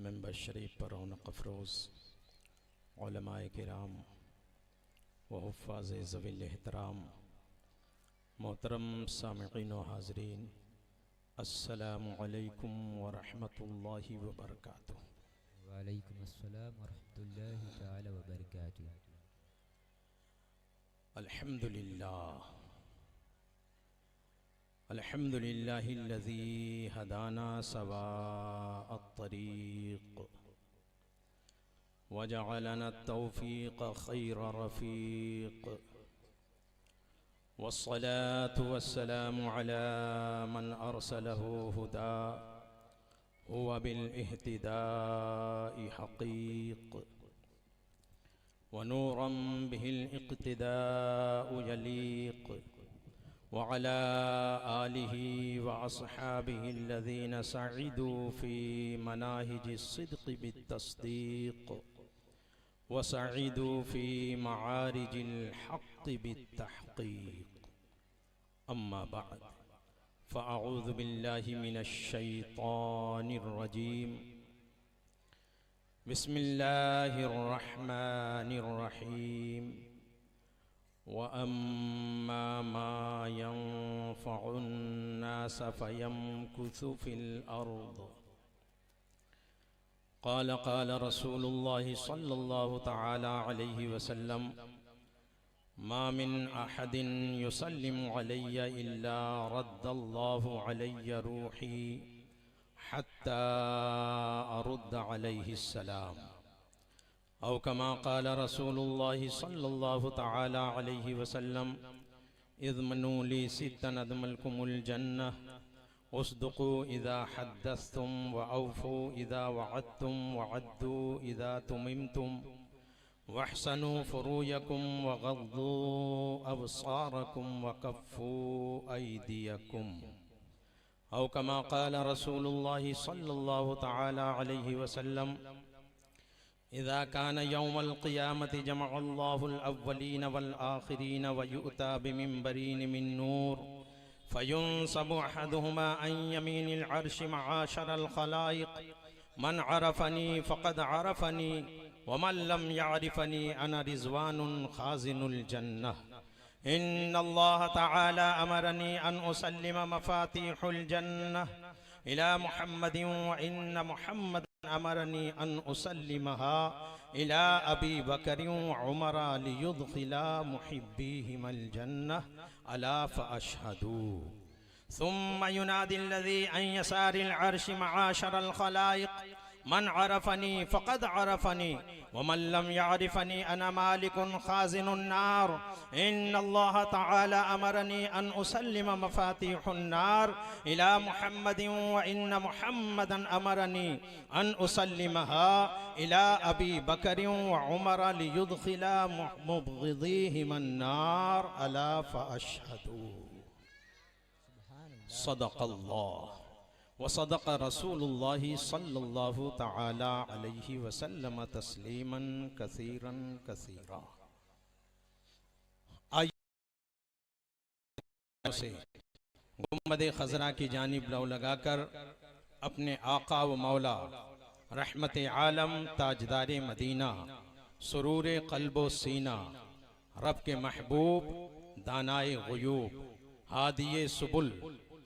Member शरीफ पर रौनक अफरोज़ उलमाए किराम व हुफ़्फ़ाज़ ज़वील एहतराम मोहतरम सामिईन व हाज़रीन, अस्सलामु अलैकुम व रहमतुल्लाहि व बरकातुहू। वालैकुम अस्सलाम व रहमतुल्लाहि तआला व बरकातुहू। अल्हम्दुलिल्लाह अल्हम्दुलिल्लाहिल्लज़ी हदाना सवाअत तरीक़ वजअलना तौफ़ीक़ खैर रफ़ीक़ वस्सलातु वस्सलामु अला मन अरसलहु हुदा हुवा बिल इहतिदाइ हक़ीक़ व नूरन बिहिल इक़्तिदाउ यलीक़ व अला आलिहि व अस्हाबिहि अल्लज़ीना सअदू फ़ी मनाहिजि सिद्क़ि बित्तस्दीक़ व सअदू फ़ी मआरिजिल हक़्क़ि बित्तहक़ीक़। अम्मा बअद फ़अऊज़ु बिल्लाहि मिनश शैतानिर रजीम। बिस्मिल्लाहिर रहमानिर रहीम। व अम्मा मा यंफ़उन नास फयमकुसु फिल अर्द। क़ाल रसूलुल्लाहि सल्लल्लाहु तआला अलैहि वसल्लम मा मिन अहदिन युसल्लिमु अलैया इल्ला रद्दल्लाहु अलैया रूही हत्ता अरुद्द अलैहिस्सलाम। औ कमा क़ाल रसूलुल्लाहि सल्लल्लाहु तआला अलैहि वसल्लम इज़्मनू ली सित्तन अदमलकुमुल जन्नह उसदुक़ू इज़ा हद्दस्तुम व औफ़ू इज़ा वअदतुम व अद्दू इज़ा तुमिमतुम वहसनू फ़ुरूयकुम व गद्दू अबसारकुम व कफ़्फ़ू ऐदियकुम। औ कमा क़ाल रसूलुल्लाहि सल्लल्लाहु तआला अलैहि वसल्लम इज़ा कान यौमल क़ियामति जमअल्लाहुल अव्वलीन वल आख़िरीन व युअता बिमिंबरीन मिन नूर फ़युन्सबु अहदुहुमा अन यमीनिल अर्शि मआशरल ख़लाइक़ मन अरफ़नी फ़क़द अरफ़नी व मन लम यअरिफ़नी अना रिज़वानुन ख़ाज़िनुल जन्नह। इन्नल्लाह तआला अमरनी अन उसल्लिम मफ़ातीहुल जन्नह इला मुहम्मदिन व इन्न मुहम्मदन अमरनी अन उसल्लिमहा इला अबी बकरिन व उमर लियुदख़िला मुहिब्बीहिमल जन्नह अला फ़अशहदू। सुम्म युनादिल्लज़ी अन यसारिल अर्शि मआशरल ख़लाइक़ मन अरफ़नी फ़क़द अरफ़नी व मन लम यअरिफ़नी अना मालिकुन ख़ाज़िनुन नार। इन्नल्लाह तआला अमरनी अन उसल्लिम मफ़ातीहुन नार इला मुहम्मदिन व इन्न मुहम्मदन अमरनी अन उसल्लिमहा इला अबी बकरिन व उमर लियुदख़िला मुबग़िदीहिमन नार अला फ़अशहदू। सदक़ल्लाह व सदक़ रसूलुल्लाहि सल्लल्लाहु तआला अलैहि वसल्लम तस्लीमन कसीरन कसीरा। आइए से गुंबद खज़रा की जानिब लौ लगाकर अपने आका व मौला रहमत आलम ताजदार मदीना सुरूर क़ल्बो सीना रब के महबूब दानाए ग़ुयूब हादिये सुबुल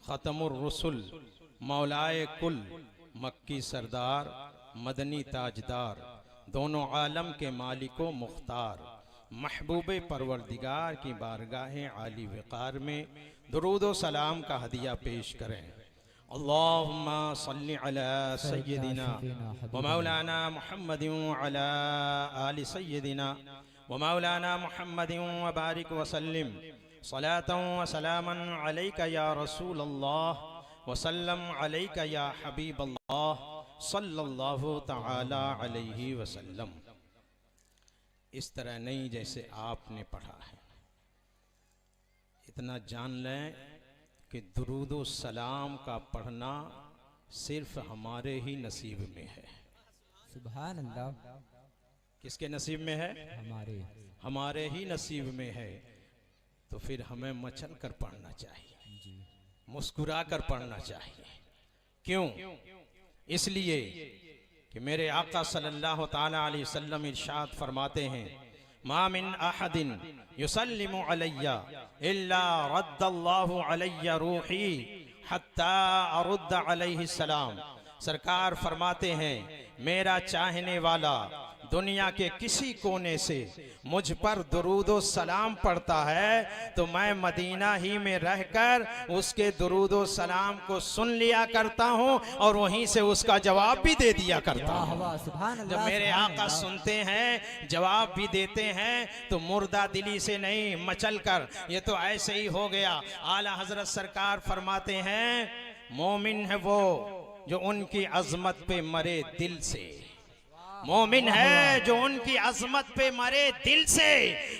ख़तमुर रसूल मौलाए कुल मक्की सरदार मदनी ताजदार दोनों आलम के मालिको मुख्तार महबूब परवरदिगार की बारगाह आली वक़ार में दुरूद व सलाम का हदिया पेश करें। अल्लाहुम्मा सल्लि अला सय्यदिना व मौलाना मुहम्मदिन व अला आलि सय्यदिना व मौलाना मुहम्मदिन व बारिक व सल्लिम सलातन व सलामन अलैका या रसूल अल्लाह वसल्लम अलैका या हबीब अल्लाह सल्लल्लाहु तआला अलैहि वसल्लम। इस तरह नहीं जैसे आपने पढ़ा है। इतना जान लें कि दुरूद व सलाम का पढ़ना सिर्फ हमारे ही नसीब में है। सुभान अल्लाह। किसके नसीब में है? हमारे ही नसीब में है। तो फिर हमें मचल कर पढ़ना चाहिए, मुस्कुरा कर पढ़ना चाहिए। क्यों? इसलिए कि कि मेरे आका सल्लल्लाहु ताला अलैहि वसल्लम इरशाद फरमाते हैं, मा मिन अहदिन युसल्लिमु अलैया इल्ला रद्दल्लाहु अलैया रूही हत्ता अरुद्द अलैहि सलाम। सरकार फरमाते हैं, मेरा चाहने वाला दुनिया के किसी कोने से मुझ पर दुरूदो सलाम पढ़ता है तो मैं मदीना ही में रहकर उसके दुरूदो सलाम को सुन लिया करता हूँ और वहीं से उसका जवाब भी दे दिया करता हूँ। जब मेरे आका सुनते हैं, जवाब भी देते हैं, तो मुर्दा दिली से नहीं मचल कर, ये तो ऐसे ही हो गया। आला हजरत सरकार फरमाते हैं, मोमिन है वो जो उनकी अजमत पे मरे दिल से। मोमिन है जो उनकी अजमत पे मरे दिल से,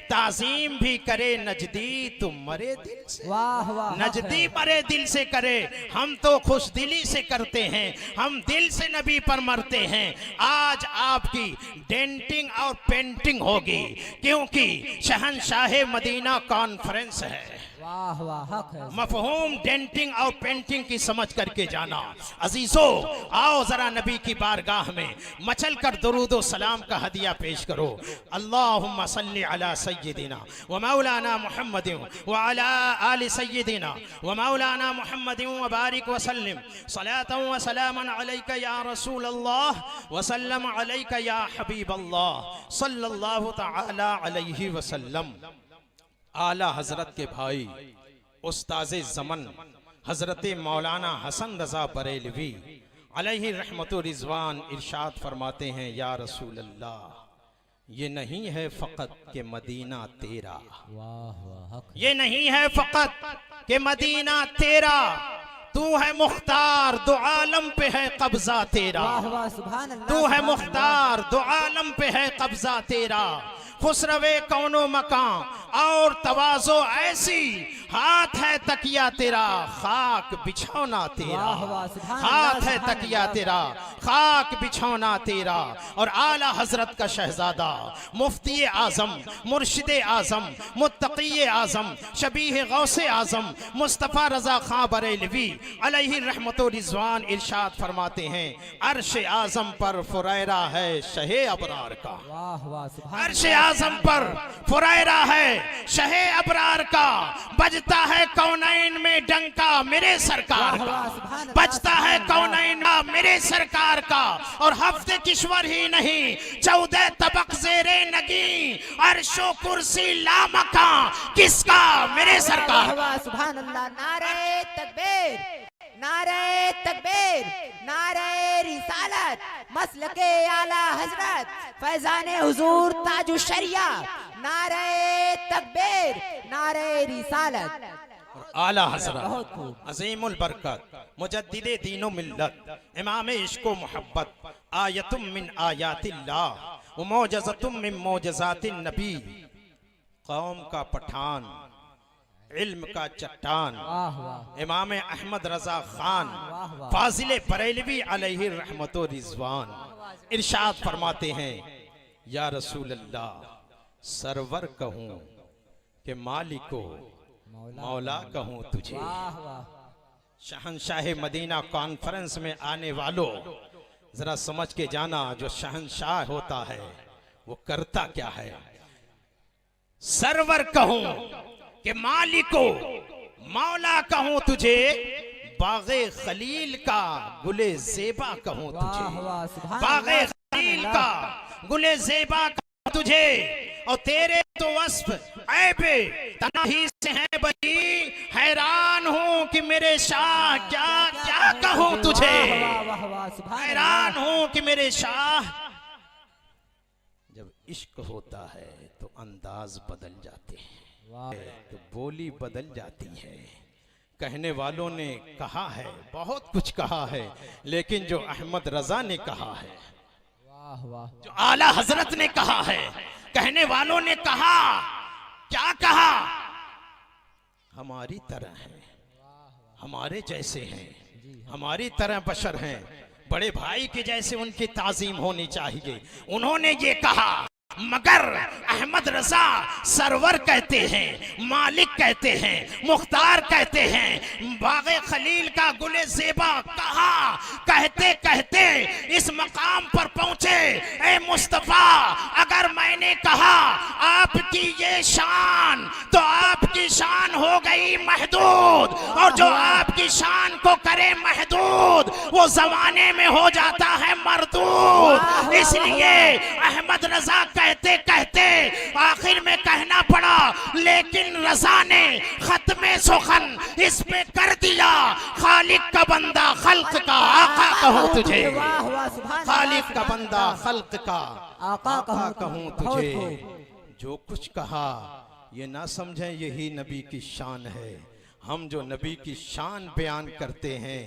ताजीम भी करे नजदी तो मरे दिल से। वाह वाह, नजदी मरे दिल से करे, हम तो खुश दिली से करते हैं, हम दिल से नबी पर मरते हैं। आज आपकी डेंटिंग और पेंटिंग होगी क्योंकि शहंशाह मदीना कॉन्फ्रेंस है। वाह वाह, हक है। मफहूम डेंटिंग और पेंटिंग की समझ करके जाना। अजीजों, आओ जरा नबी की बारगाह में मचल कर दुरूदो सलाम का हदिया पेश करो। अल्लाहुम्मा सल्ली अला सय्यिदिना व मौलाना मुहम्मदिन व अला आलि सय्यिदिना व मौलाना मुहम्मदिन व बारिक व सल्लिम सलातन व सलामन अलैका या रसूल अल्लाह व सल्लम अलैका या हबीब अल्लाह सल्लल्लाहु तआला अलैहि वसल्लम। आला हजरत के भाई उस्ताज़े ज़मन हजरत मौलाना हसन रज़ा बरेलवी अलैहि रहमतुर रिज़वान इरशाद फरमाते हैं, या रसूल अल्लाह, ये नहीं है फ़कत के मदीना तेरा, वाह वाह, हक है। ये नहीं है फ़कत के मदीना तेरा, तू है मुख्तार दो आलम पे है कब्जा तेरा। वाह वाह, सुभान अल्लाह। तू है मुख्तार दो आलम पे है कब्जा तेरा, खुसरवे कौनो मकान और तवाज़ो ऐसी, हाथ है तकिया तेरा खाक बिछौना तेरा। वाह वाह, सुभान हाथ अल्लाह, है सुभान तकिया अल्लाह। तेरा खाक बिछौना तेरा। और आला हजरत का शहजादा मुफ्ती आजम मुर्शिद आजम मुत्तकी आजम शबीह गौसे आजम मुस्तफ़ा रजा खां बरेलवी अलैहि रहमतुर रिज़वान इरशाद फरमाते हैं, अर्श आजम पर फुरैरा है शहे अबरार का। वाह वाह, सुभान अर्श आजम पर फुरैरा है शहे अबरार का, बजता है कौनैन में डंका मेरे सरकार का, बजता है कौनैन में मेरे सरकार का। और हफ्ते किश्वर ही नहीं 14 तबक जेरे नगी, अर्शो कुर्सी लामका किसका, मेरे सरकार। वाह वाह, सुभान अल्लाह। नारे तकबीर, नारे तकबीर, नारे रिसालत, मसलके आला हजरत, फैजाने हुजूर ताजु शरिया, नारे तकबीर, नारे रिसालत। आला हजरत बहुत खूब। अजीमुल बरकत मुजद्दिदे दीनो मिल्लत इमाम इश्क़ो मोहब्बत आयतुम मिन आयातिल्लाह व मौजज़तुम मिन मौजज़ातिन नबी, कौम का पठान इल्म का चट्टान वाह वाह, इमाम अहमद रजा खान वाह वाह। फाजिल बरेलवी अलैहि रहमतुर रिज़वान इरशाद फरमाते हैं, या रसूल अल्लाह, सरवर कहूँ कि मालिको मौला कहूँ तुझे। वाह वाह, शहंशाह मदीना कॉन्फ्रेंस में आने वालों, जरा समझ के जाना, जो शहंशाह होता है वो करता क्या है। सरवर कहूँ कि मालिको मौला कहूँ तुझे, बागे खलील का गुले ज़ेबा कहूँ वाह तुझे, वाह, सुभान बागे अल्लाह, खलील सुभान का अल्लाह। गुले ज़ेबा कहूँ तुझे। और तेरे तो वस्फ ऐबे तनाही से हैं बनी, हैरान हूँ कि मेरे शाह क्या क्या कहूँ तुझे, वाह वाह वाह, सुभान हैरान अल्लाह। हूँ कि मेरे शाह। जब इश्क होता है तो अंदाज बदल जाते हैं, वाह तो बोली बदल जाती है। कहने वालों ने कहा है, बहुत कुछ कहा है, लेकिन जो अहमद रजा ने कहा है, वाह वाह, जो आला हजरत ने कहा है, कहने वालों ने कहा, क्या कहा, हमारी तरह है, हमारे जैसे हैं, हमारी तरह बशर हैं, बड़े भाई के जैसे उनकी ताजीम होनी चाहिए। उन्होंने ये कहा मगर अहमद रजा सरवर कहते हैं, मालिक कहते हैं, मुख्तार कहते हैं, बाग़े खलील का गुले ज़ेबा कहा। कहते कहते इस मकाम पर पहुंचे, ए मुस्तफा अगर मैंने कहा आपकी ये शान तो आपकी शान हो गई महदूद, और जो आपकी शान को करे महदूद वो जमाने में हो जाता है मरदूद। इसलिए अहमद रजा कहते कहते आखिर में कहना पड़ा, लेकिन रजा ने खत्मे सुखन इस पे कर दिया, खालिक का बंदा खल्क का आका कहूँ तुझे, वाह वाह सुभान खालिक का बंदा खल्क का आका आका कहूँ कहूँ बहुत तुझे। खूब। जो कुछ कहा ये ना समझें यही नबी की शान है। हम जो नबी की शान बयान करते हैं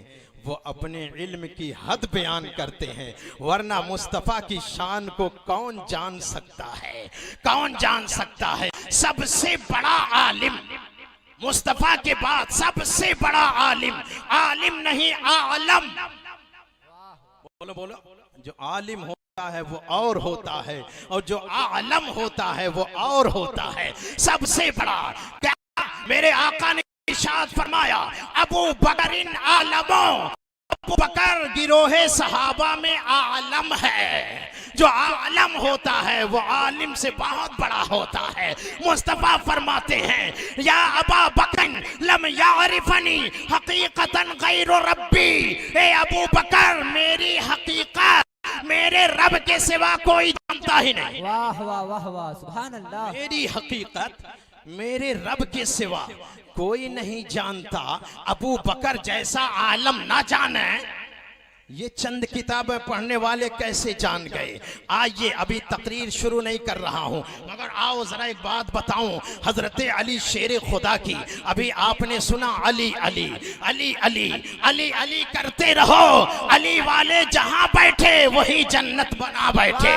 वो अपने इल्म की हद बयान करते हैं, वरना मुस्तफ़ा की शान को कौन जान सकता है, कौन जान सकता है। सबसे बड़ा आलिम मुस्तफ़ा के बाद सबसे बड़ा आलिम, आलिम नहीं आलम। बोलो बोलो, जो आलिम होता है वो और होता है, और जो आलम होता है वो और होता है। सबसे बड़ा क्या मेरे आका ने इरशाद फरमाया, अबू बकरिन आलमो, अबू बकर गिरोहे सहाबा में आलम है। जो आलम होता है वो आलिम से बहुत बड़ा होता है। मुस्तफा फरमाते हैं, या अबा बकर लम यारिफनी हकीकतन गैर रब्बी, ए अबू बकर मेरी हकीकत मेरे रब के सिवा कोई जानता ही नहीं। वाह वाह वाह वाह सुभान अल्लाह। मेरी हकीकत मेरे रब के सिवा कोई नहीं जानता। अबू बकर जैसा आलम ना जाने, ये चंद किताबें पढ़ने वाले कैसे जान गए। आइए, अभी तकरीर शुरू नहीं कर रहा हूं, मगर आओ जरा एक बात बताऊं। हजरत अली शेर खुदा की, अभी आपने सुना अली अली अली अली अली अली करते रहो, अली वाले जहां बैठे वही जन्नत बना बैठे।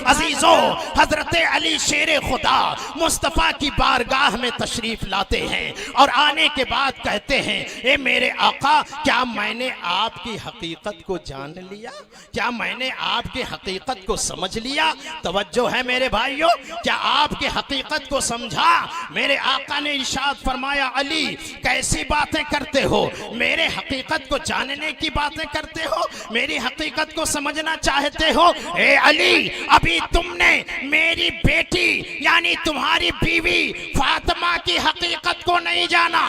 अजीजों, हजरत अली शेर खुदा मुस्तफ़ा की बारगाह में तशरीफ लाते हैं और आने के बाद कहते हैं, ए मेरे आका क्या मैंने आपकी हकीकत को जान लिया, क्या मैंने आपकी हकीकत को समझ लिया। तवज्जो है मेरे भाइयों, क्या आपकी हकीकत को समझा। मेरे आका ने इरशाद फरमाया, अली कैसी बातें करते हो, मेरे हकीकत को जानने की बातें करते हो, मेरी हकीकत को समझना चाहते हो। ए अली, अभी तुमने मेरी बेटी यानी तुम्हारी बीवी फातिमा की हकीकत को नहीं जाना,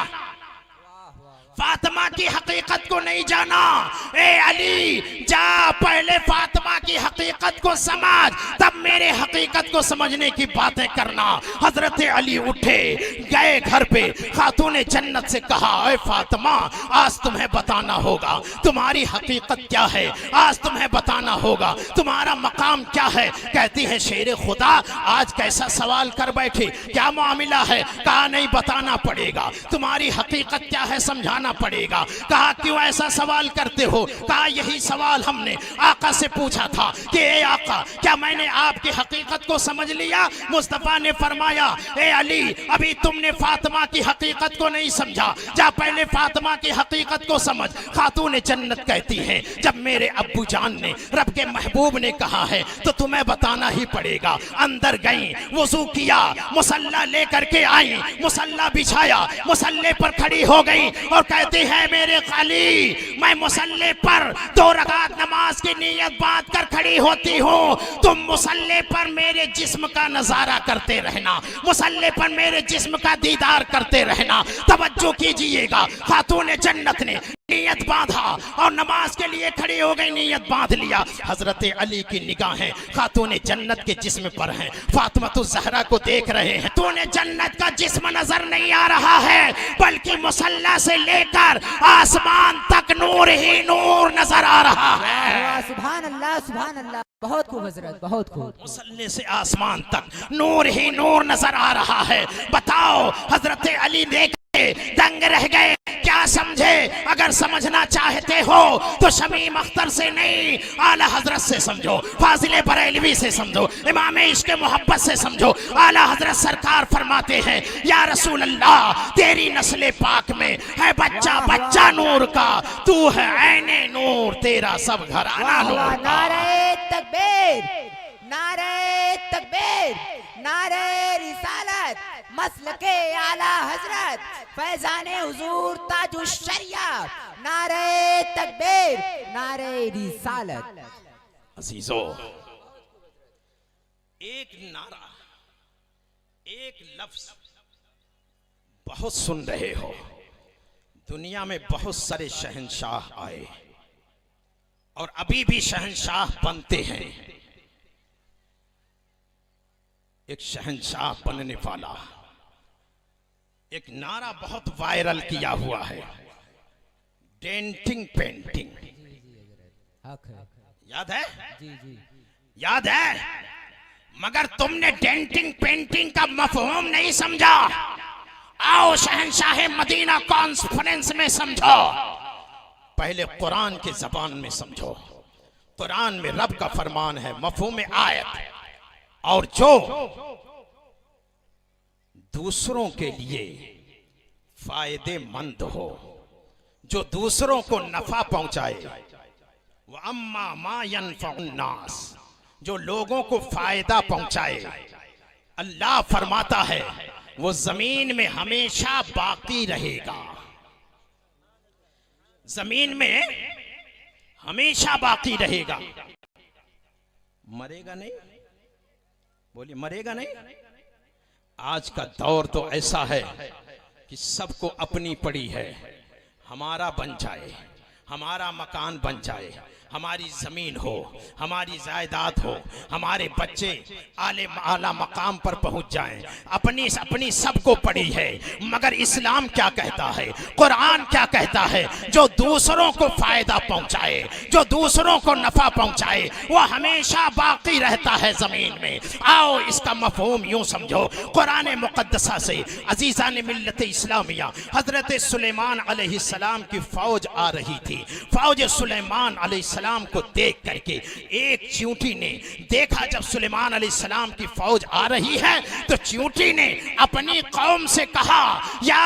फातिमा की हकीकत को नहीं जाना। ए अली, जा पहले फातिमा की हकीकत को समझ, तब मेरे हकीकत को समझने की बातें करना। हजरत अली उठे, गए घर पे, खातून जन्नत से कहा, ए फातिमा आज तुम्हें बताना होगा तुम्हारी हकीकत क्या है, आज तुम्हें बताना होगा तुम्हारा मकाम क्या है। कहती है, शेर खुदा आज कैसा सवाल कर बैठे, क्या मामला है। कहा नहीं बताना पड़ेगा, तुम्हारी हकीकत क्या है समझाना पड़ेगा। कहा क्यों ऐसा सवाल करते हो। कहा यही सवाल हमने आका से पूछा था कि ए आका क्या मैंने आपकी हकीकत को समझ लिया। मुस्तफा ने फरमाया, ए अली अभी तुमने फातिमा की हकीकत को नहीं समझा, जा पहले फातिमा की हकीकत को समझ। खातून जन्नत कहती है, जब मेरे अब्बू जान ने रब के महबूब ने कहा है तो तुम्हें बताना ही पड़ेगा। अंदर गई, वुजू किया, मुसल्ला लेकर के आई, मुसल्ला बिछाया, मुसल्ले पर खड़ी हो गई और कहती है, मेरे खाली मैं मुसल्ले पर 2 रकात नमाज की नीयत बांध कर खड़ी होती हूँ, तुम मुसल्ले पर मेरे जिस्म का नजारा करते रहना, मुसल्ले पर मेरे जिस्म का दीदार करते रहना। तवज्जो कीजिएगा, खातून जन्नत ने नीयत बांधा और नमाज के लिए खड़ी हो गई, नीयत बांध लिया। हजरत अली की निगाहें खातून जन्नत के जिस्म पर हैं, फातिमा ज़हरा को देख रहे हैं। तूने जन्नत का जिस्म नजर नहीं आ रहा है, बल्कि मुसल्ला से लेकर आसमान तक नूर ही नूर नजर आ रहा है। सुभान अल्लाह सुभान अल्लाह, बहुत खूब हजरत, बहुत खूब। मुसल्ले से आसमान तक नूर ही नूर नजर आ रहा है। बताओ, हजरत अली देख दंग रह गए, क्या समझे। अगर समझना चाहते हो तो शमीम अख्तर से नहीं, आला हजरत से समझो, फाजिले बरेलवी से समझो, इमाम इश्क मोहब्बत से समझो। आला हजरत सरकार फरमाते हैं, या रसूल अल्लाह तेरी नस्ल पाक में है बच्चा बच्चा नूर का, तू है ऐने नूर, तेरा सब घराना नूर का। नारे तकबीर, नारे नारे तकबीर, नारे रिसालत, मसलके आला हजरत, फैजाने हुजूर ताजुश शरिया, नारे तकबीर, नारे रिसालत। अजीजों, एक नारा, एक लफ्ज बहुत सुन रहे हो। दुनिया में बहुत सारे शहंशाह आए और अभी भी शहंशाह बनते हैं। एक शहंशाह बनने वाला एक नारा बहुत वायरल किया हुआ है, डेंटिंग पेंटिंग। हक है। याद है? जी जी। याद है? मगर तुमने डेंटिंग पेंटिंग का मफहूम नहीं समझा। आओ शहंशाह मदीना कॉन्फ्रेंस में समझो। पहले कुरान की जबान में समझो। कुरान में रब का फरमान है, मफहूम आयत, और जो दूसरों के लिए फायदेमंद हो, जो दूसरों को नफा पहुंचाए, वह अम्मा मा यनफउन नास, जो लोगों को फायदा पहुंचाए, अल्लाह फरमाता है वो जमीन में हमेशा बाकी रहेगा। जमीन में हमेशा बाकी रहेगा। मरेगा नहीं? बोलिए, मरेगा नहीं? आज का दौर तो ऐसा है कि सबको अपनी पड़ी है। हमारा बन जाए, हमारा मकान बन जाए, हमारी जमीन हो, हमारी जायदाद हो, हमारे बच्चे आला मकाम पर पहुंच जाएं, अपनी अपनी सबको पड़ी है। मगर इस्लाम क्या कहता है, कुरान क्या कहता है? जो दूसरों को फायदा पहुंचाए, जो दूसरों को नफा पहुंचाए, वो हमेशा बाकी रहता है जमीन में। आओ इसका मफहूम यूं समझो। कुरान मुकद्दसा से अजीज़ान मिल्लत इस्लामिया, हजरत सुलेमान अलैहिस्सलाम की फौज आ रही थी। फौज सुलेमान अलैहिस्सलाम को देख करके एक चींटी ने देखा। जब सुलेमान अलैहिस्सलाम की फौज आ रही है तो चींटी ने अपनी कौम से कहा, या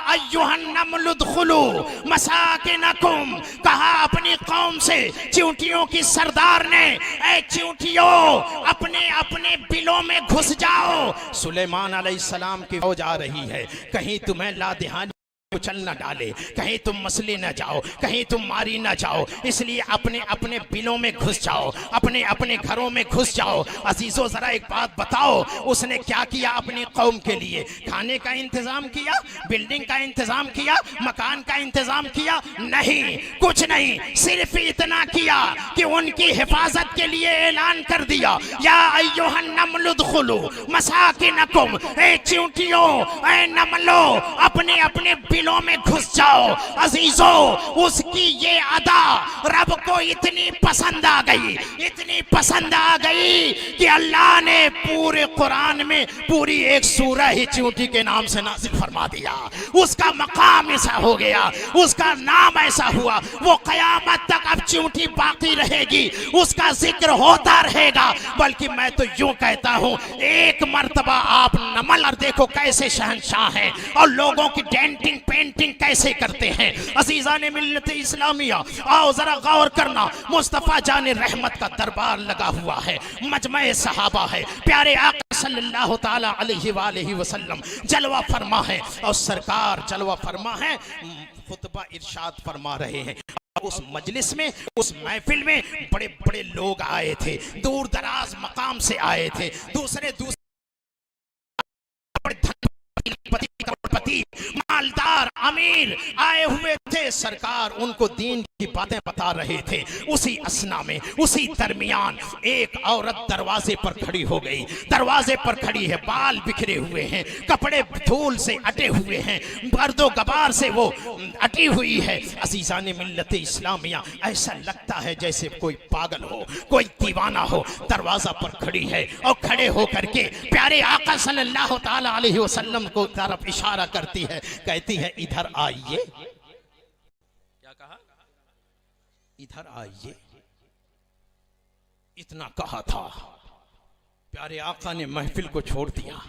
अय्युहन नमल उदखुलू मसाकिनकुम, कहा अपनी कौम से, चींटियों की सरदार ने, ऐ चींटियों अपने अपने बिलों में घुस जाओ। सुलेमान अलैहिस्सलाम की फौज आ रही है, कहीं तुम्हें लादेहानी कुचल न डाले, कहीं तुम मसले न जाओ, कहीं तुम मारी न जाओ, इसलिए अपने अपने बिलों में घुस जाओ, अपने अपने घरों में घुस जाओ। अजीजों, जरा एक बात बताओ, उसने क्या किया अपनी कौम के लिए? खाने का इंतजाम किया, बिल्डिंग का इंतजाम किया, मकान का इंतजाम किया? नहीं, कुछ नहीं। सिर्फ इतना किया कि उनकी हिफाजत के लिए ऐलान कर दिया, या अय्युहन नमल उदखुलू मसाकिनकुम, ए चींटियों, ए नमलो, अपने अपने बिलों में घुस जाओ। अजीजों, उसकी ये अदा रब को इतनी पसंद आ गई, इतनी पसंद आ गई कि अल्लाह ने पूरे कुरान में पूरी एक सूरह ही चींटी के नाम से नाज़िल फरमा दिया। उसका मकाम ऐसा हो गया, उसका नाम ऐसा हुआ, वो कयामत तक अब चींटी बाकी रहेगी, उसका जिक्र होता रहेगा। बल्कि मैं तो यूं कहता हूं, एक मर्तबा आप नमल और देखो कैसे शहंशाह हैं और लोगों की डेंटिंग पेंटिंग कैसे करते हैं। अजीज़ान मिल्लत इस्लामिया, आओ जरा गौर करना। मुस्तफ़ा जान रहमत का दरबार लगा हुआ है, मजमे सहाबा है, प्यारे आका सल्लल्लाहु ताला अलैहि वसल्लम जलवा फरमा है और सरकार जलवा फरमा है, खुतबा इरशाद फरमा रहे हैं। उस मजलिस में, उस महफिल में बड़े बड़े लोग आए थे, दूर दराज मकाम से आए थे, दूसरे करोड़पति, मालदार, अमीर आए हुए थे। सरकार उनको दीन की बातें बता रहे थे। उसी असना में, उसी दरमियान एक औरत दरवाजे पर खड़ी हो गई। दरवाजे पर खड़ी है, बाल बिखरे हुए हैं, कपड़े धूल से अटे हुए हैं, गर्दो गबार से वो अटी हुई है। अजीज़ान मिल्लत इस्लामिया, ऐसा लगता है जैसे कोई पागल हो, कोई दीवाना हो, दरवाजा पर खड़ी है और खड़े होकर के प्यारे आका सल्लल्लाहु ताला अलैहि वसल्लम को तरफ इशारा करती है, कहती है इधर आइए। क्या कहा? इधर आइए। इतना कहा था, प्यारे आका ने महफिल को छोड़ दिया,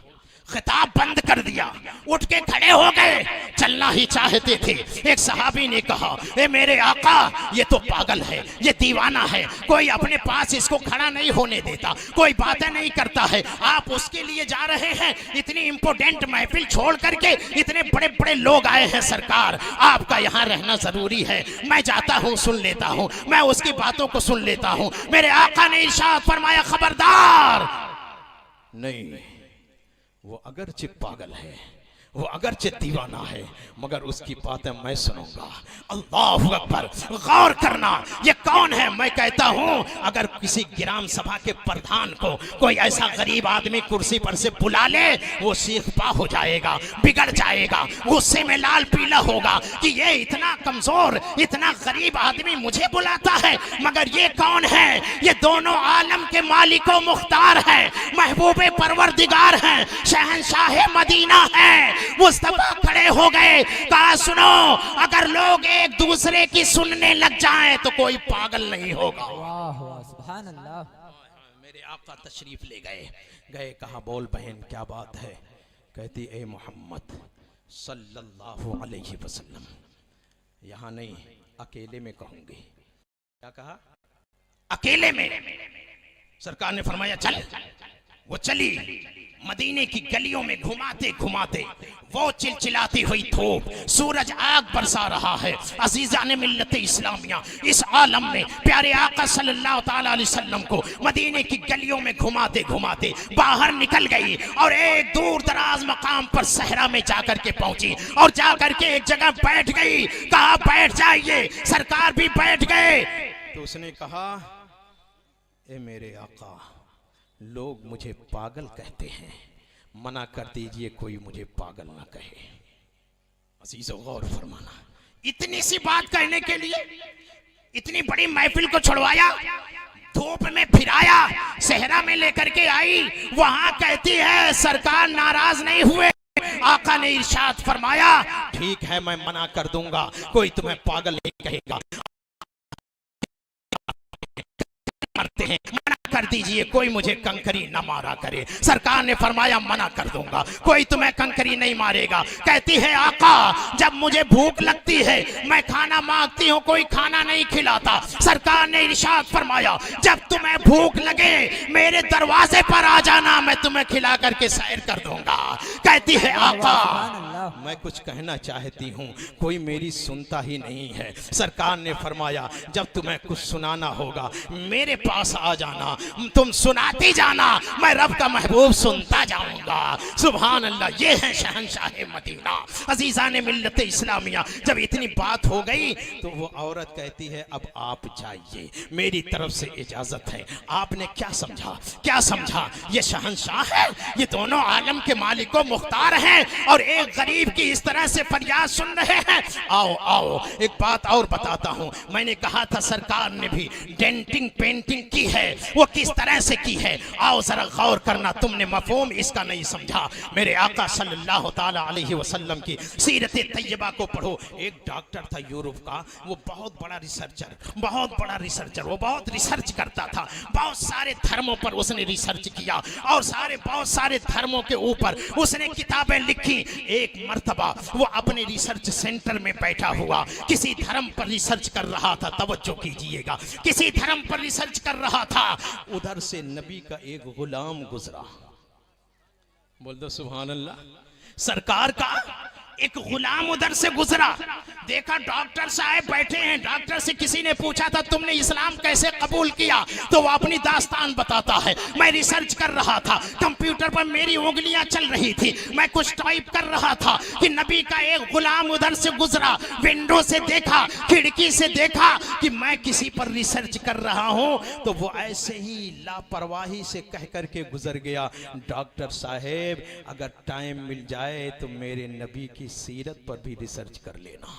खिताब बंद कर दिया, उठ के खड़े हो गए, चलना ही चाहते थे। एक सहाबी ने कहा, ए मेरे आका, ये तो पागल है, ये दीवाना है, कोई अपने पास इसको खड़ा नहीं होने देता, कोई बातें नहीं करता है, आप उसके लिए जा रहे हैं? इतनी इंपोर्टेंट महफिल छोड़ करके इतने बड़े बड़े लोग आए हैं सरकार, आपका यहाँ रहना जरूरी है। मैं जाता हूँ, सुन लेता हूँ, मैं उसकी बातों को सुन लेता हूँ। मेरे आका ने इरशाद फरमाया, खबरदार नहीं, वो अगरचे पागल है, वो अगरचे दीवाना है, मगर उसकी बातें मैं सुनूंगा। अल्लाहु अकबर। गौर करना, ये कौन है? मैं कहता हूं, अगर किसी ग्राम सभा के प्रधान को कोई ऐसा गरीब आदमी कुर्सी पर से बुला ले, वो सीख पा हो जाएगा, बिगड़ जाएगा, गुस्से में लाल पीला होगा कि ये इतना कमजोर, इतना गरीब आदमी मुझे बुलाता है। मगर ये कौन है? ये दोनों आलम के मालिको मुख्तार है, महबूबे परवरदिगार हैं, शहंशाह मदीना है। मुस्तफा खड़े हो गए, कहा सुनो, अगर लोग एक दूसरे की सुनने लग जाएं तो कोई पागल नहीं होगा। वाह वाह, सुभान अल्लाह। मेरे आका तशरीफ ले गए, कहा बोल बहन क्या बात है? कहती, ए मोहम्मद सल्लल्लाहु अलैहि वसल्लम, यहाँ नहीं अकेले में कहूंगी। क्या कहा? अकेले में। सरकार ने फरमाया चल। वो चली, मदीने की गलियों में घुमाते घुमाते वो चिलचिलाती हुई धूप, सूरज आग बरसा रहा है। अजीज़ान मिल्लत इस्लामिया, इस आलम में प्यारे आका सल्लल्लाहु ताला अलैहि वसल्लम को मदीने की गलियों में घुमाते घुमाते बाहर निकल गई और एक दूर दराज मकाम पर सहरा में जाकर के पहुंची और जाकर के एक जगह बैठ गई। कहा बैठ जाइए। सरकार भी बैठ गए। तो उसने कहा, ए मेरे आका, लोग मुझे पागल कहते हैं, मना कर दीजिए कोई मुझे पागल ना कहे। अजीज़ो गौर फरमाना, इतनी सी बात कहने के लिए इतनी बड़ी महफिल को छुड़वाया, धूप में फिराया, सहरा में लेकर के आई, वहां कहती है सरकार नाराज नहीं हुए। आका ने इरशाद फरमाया, ठीक है मैं मना कर दूंगा, कोई तुम्हें पागल नहीं कहेगा। करते हैं, मना कर दीजिए, कोई मुझे कंकरी न मारा करे। सरकार ने फरमाया मना कर दूंगा, कोई तुम्हें कंकरी नहीं मारेगा। कहती है आका, जब मुझे भूख लगती है मैं खाना मांगती हूँ, कोई खाना नहीं खिलाता। सरकार ने इरशाद फरमाया, जब तुम्हें भूख लगे मेरे दरवाजे पर आ जाना, मैं तुम्हें खिला करके सैर कर दूंगा। कहती है आका, मैं कुछ कहना चाहती हूँ, कोई मेरी सुनता ही नहीं है। सरकार ने फरमाया, जब तुम्हें कुछ सुनाना होगा मेरे पास आ जाना, तुम सुनाती जाना, मैं रब का महबूब सुनता जाऊंगा। सुभान अल्लाह। ये है शहंशाह मदीना। अजीज़ान मिल्लत इस्लामिया, जब इतनी बात हो गई तो वो औरत कहती है, अब आप जाइए, मेरी तरफ से इजाजत है। आपने क्या समझा? क्या समझा? ये शहंशाह है, ये दोनों आलम के मालिको मुख्तार हैं और एक गरीब की इस तरह से फरियाद सुन रहे हैं। आओ आओ, एक बात और बताता हूँ। मैंने कहा था सरकार ने भी डेंटिंग पेंटिंग की है, वो किस तरह से की है, आओ जरा गौर करना। तुमने मफहूम इसका नहीं समझा। मेरे आका सल्लल्लाहु ताला अलैहि वसल्लम की सीरत तैयबा को पढ़ो। एक डॉक्टर था यूरोप का, वो बहुत बड़ा रिसर्चर, वो बहुत रिसर्च करता था, बहुत सारे धर्मों पर उसने रिसर्च किया और बहुत सारे धर्मों के ऊपर उसने किताबें लिखी। एक मर्तबा वो अपने रिसर्च सेंटर में बैठा हुआ किसी धर्म पर रिसर्च कर रहा था। तवज्जो कीजिएगा, किसी धर्म पर रिसर्च कर रहा था। उधर से नबी का एक गुलाम गुजरा। बोल दो सुभान अल्लाह। सरकार का एक गुलाम उधर से गुजरा, देखा डॉक्टर साहब बैठे हैं। डॉक्टर से किसी ने पूछा था तुमने इस्लाम कैसे कबूल किया, तो वो अपनी दास्तान बताता है। मैं रिसर्च कर रहा था, कंप्यूटर पर मेरी उंगलियां चल रही थी, मैं कुछ टाइप कर रहा था कि नबी का एक गुलाम उधर से गुजरा। विंडो से देखा, खिड़की से देखा कि मैं किसी पर रिसर्च कर रहा हूं, तो वो ऐसे ही लापरवाही से कह करके गुजर गया, डॉक्टर साहेब अगर टाइम मिल जाए तो मेरे नबी की सीरत पर भी रिसर्च कर लेना।